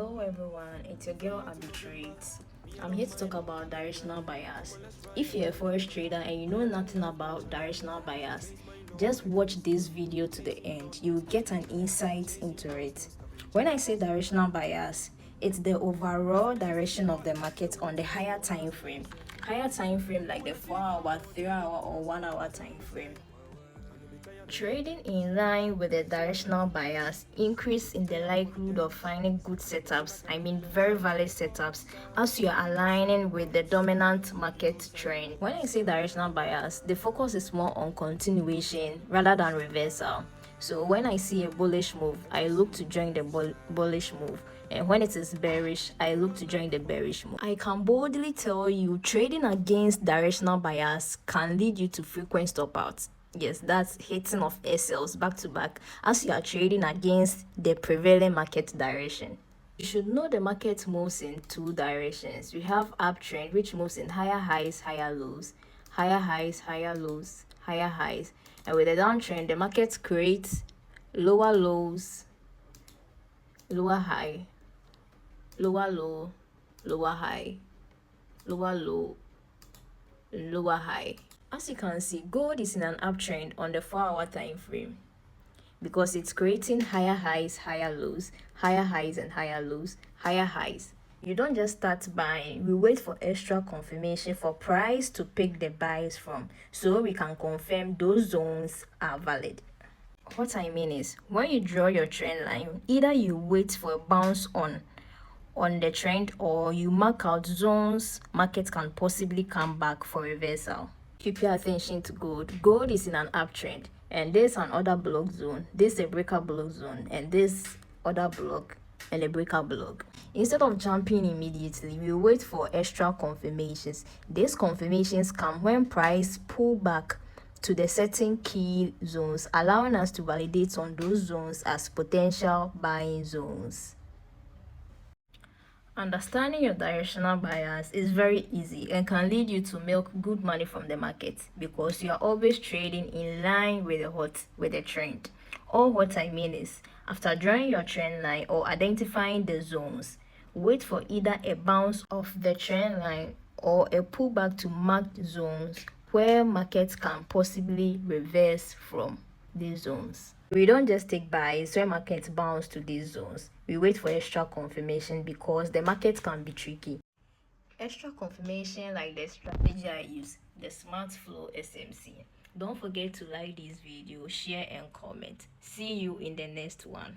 Hello everyone, it's your girl Arbitrate. I'm here to talk about directional bias. If you're a forex trader and you know nothing about directional bias, just watch this video to the end. You'll get an insight into it. When I say directional bias, it's the overall direction of the market on the higher time frame. Higher time frame like the 4-hour, 3-hour, or 1-hour time frame. Trading in line with the directional bias increase in the likelihood of finding good setups, very valid setups, as you are aligning with the dominant market trend. When I say directional bias, the focus is more on continuation rather than reversal. So when I see a bullish move, I look to join the bullish move. And when it is bearish, I look to join the bearish move. I can boldly tell you, trading against directional bias can lead you to frequent stop outs. Yes, that's hitting of SLs back to back as you are trading against the prevailing market direction. You should know the market moves in two directions. We have uptrend, which moves in higher highs, higher lows, higher highs, higher lows, higher highs. And with the downtrend, the market creates lower lows, lower high, lower low, lower high, lower low, lower high. As you can see, gold is in an uptrend on the 4-hour time frame because it's creating higher highs, higher lows, higher highs and higher lows, higher highs. You don't just start buying. We wait for extra confirmation for price to pick the buys from, so we can confirm those zones are valid. What I mean is, when you draw your trend line, either you wait for a bounce on the trend or you mark out zones market can possibly come back for reversal. Keep your attention to gold. Gold is in an uptrend, and there's an order block zone, this is a breaker block zone, and this order block and a breaker block. Instead of jumping immediately, we wait for extra confirmations. These confirmations come when price pull back to the certain key zones, allowing us to validate on those zones as potential buying zones. Understanding your directional bias is very easy and can lead you to milk good money from the market because you are always trading in line with the trend. Or what I mean is, after drawing your trend line or identifying the zones, wait for either a bounce off the trend line or a pullback to marked zones where markets can possibly reverse from these zones. We don't just take buys when markets bounce to these zones. We wait for extra confirmation because the market can be tricky. Extra confirmation like the strategy I use, the Smart Flow SMC. Don't forget to like this video, share and comment. See you in the next one.